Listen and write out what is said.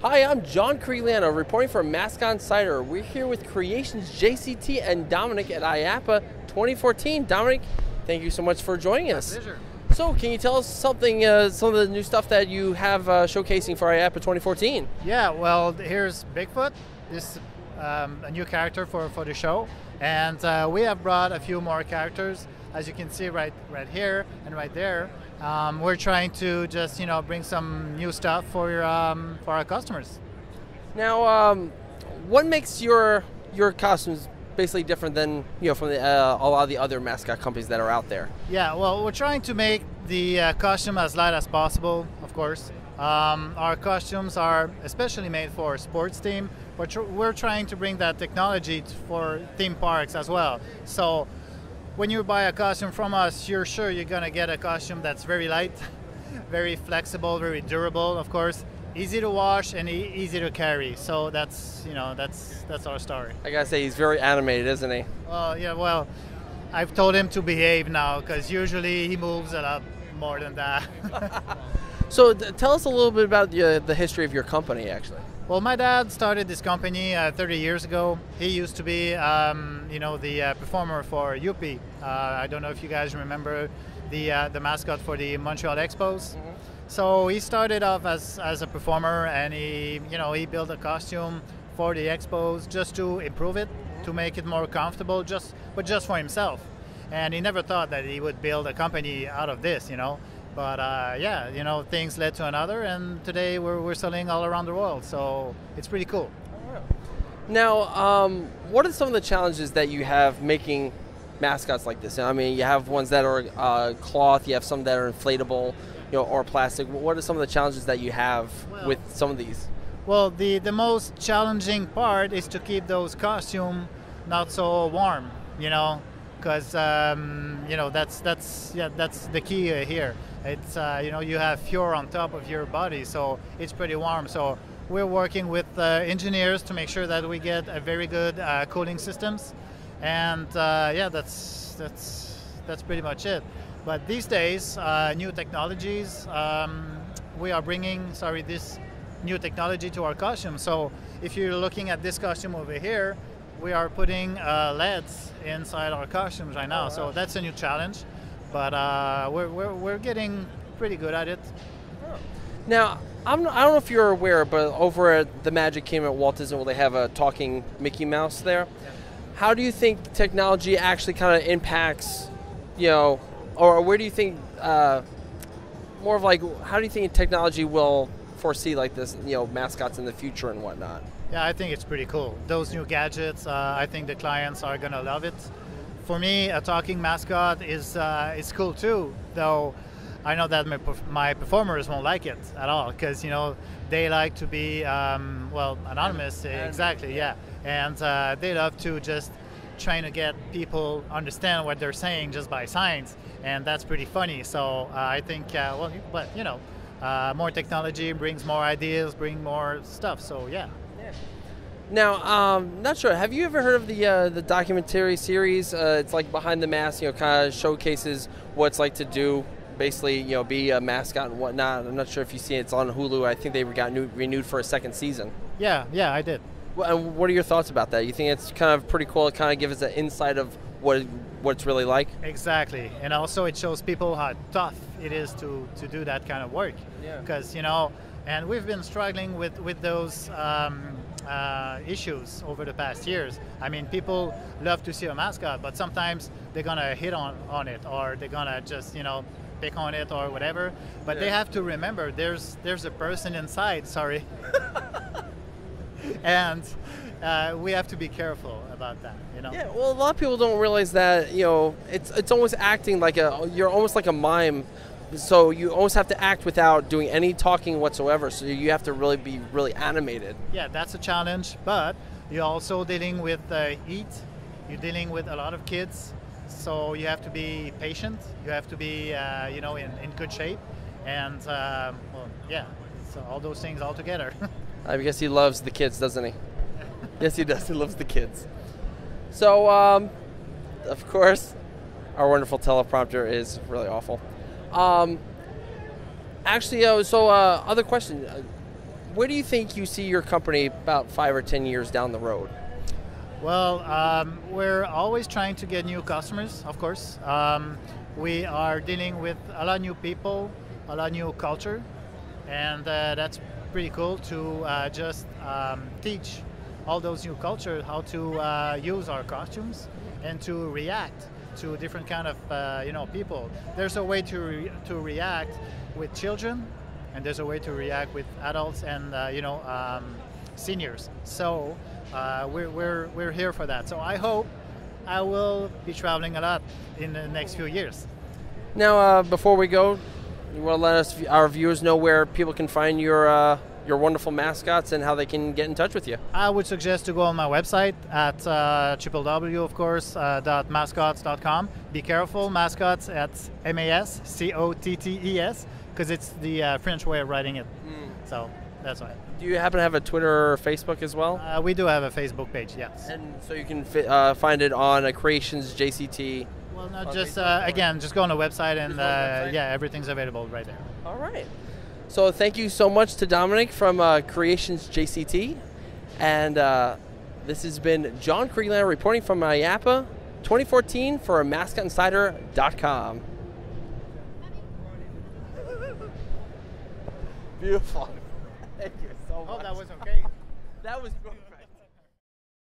Hi, I'm John Creelano, reporting for Mascot Insider. We're here with Creations JCT and Dominic at IAAPA 2014. Dominic, thank you so much for joining us. Pleasure. So, can you tell us something, some of the new stuff that you have showcasing for IAAPA 2014? Yeah, well, here's Bigfoot. This is a new character for the show. And we have brought a few more characters, as you can see right here and right there. We're trying to just, bring some new stuff for our customers. Now, what makes your costumes basically different than from a lot of the other mascot companies that are out there? Yeah, well, we're trying to make the costume as light as possible, of course. Our costumes are especially made for sports team, but we're trying to bring that technology for theme parks as well. So when you buy a costume from us, you're sure you're going to get a costume that's very light, very flexible, very durable, of course, easy to wash and easy to carry. So that's our story. I gotta say, he's very animated, isn't he? Well, yeah, well, I've told him to behave now because usually he moves a lot more than that. So tell us a little bit about the history of your company, actually. Well, my dad started this company 30 years ago. He used to be, the performer for IAAPA. I don't know if you guys remember the mascot for the Montreal Expos. Mm-hmm. So he started off as a performer, and he built a costume for the Expos just to improve it, to make it more comfortable, but just for himself. And he never thought that he would build a company out of this, But things led to another, and today we're selling all around the world. So it's pretty cool. Now, what are some of the challenges that you have making mascots like this? I mean, you have ones that are cloth, you have some that are inflatable, or plastic. What are some of the challenges that you have with some of these? Well, the most challenging part is to keep those costumes not so warm, because that's the key here. It's you have fur on top of your body, so it's pretty warm. So we're working with engineers to make sure that we get a very good cooling systems, and that's pretty much it. But these days, new technologies, we are bringing this new technology to our costume. So if you're looking at this costume over here, we are putting LEDs inside our costumes right now. So that's a new challenge, but we're getting pretty good at it. Now, I don't know if you're aware, but over at the Magic Kingdom at Walt Disney World, they have a talking Mickey Mouse there. Yeah. How do you think technology actually kind of impacts, or where do you think, more of like, how do you think technology will foresee like this, mascots in the future and whatnot? Yeah, I think it's pretty cool. Those new gadgets, I think the clients are gonna love it. For me, a talking mascot is cool too, though I know that my performers won't like it at all, because they like to be anonymous. Exactly, yeah, and they love to just trying to get people understand what they're saying just by signs, and that's pretty funny. So I think, more technology brings more ideas, bring more stuff. So yeah. Now, not sure. Have you ever heard of the documentary series? It's like Behind the Mask. Kind of showcases what it's like to do, basically, be a mascot and whatnot. I'm not sure if you've seen it. It's on Hulu. I think they got renewed for a second season. Yeah, I did. Well, and what are your thoughts about that? You think it's kind of pretty cool? It kind of gives us an insight of what it's really like. Exactly, and also it shows people how tough it is to do that kind of work. Yeah. Because and we've been struggling with those issues over the past years. I mean, people love to see a mascot, but sometimes they're gonna hit on it, or they're gonna just pick on it or whatever. But they have to remember there's a person inside. Sorry. And we have to be careful about that, Yeah, well, a lot of people don't realize that, it's almost acting like you're almost like a mime. So you almost have to act without doing any talking whatsoever. So you have to really be really animated. Yeah, that's a challenge. But you're also dealing with heat. You're dealing with a lot of kids. So you have to be patient. You have to be, in good shape. And, so all those things all together. I guess he loves the kids, doesn't he? Yes, he does. He loves the kids. So, of course, our wonderful teleprompter is really awful. Actually, other question. where do you think you see your company about 5 or 10 years down the road? Well, we're always trying to get new customers, of course. We are dealing with a lot of new people, a lot of new culture, and that's pretty cool to just teach all those new culture how to use our costumes and to react to different kind of people. There's a way to react with children, and there's a way to react with adults and seniors. So we're here for that. So I hope I will be traveling a lot in the next few years. Now, before we go, you want to let our viewers know where people can find your wonderful mascots and how they can get in touch with you? I would suggest to go on my website at www, of course, .mascots.com. Be careful, mascots at MASCOTTES, because it's the French way of writing it. So that's why. Do you happen to have a Twitter or Facebook as well? We do have a Facebook page, yes. And so you can find it on Creations JCT. Well, not just again, just go on the website and yeah, everything's available right there. All right. So thank you so much to Dominic from Creations JCT, and this has been John Krieglander reporting from IAAPA 2014 for MascotInsider.com. Beautiful. Thank you so much. Oh, that was okay. That was.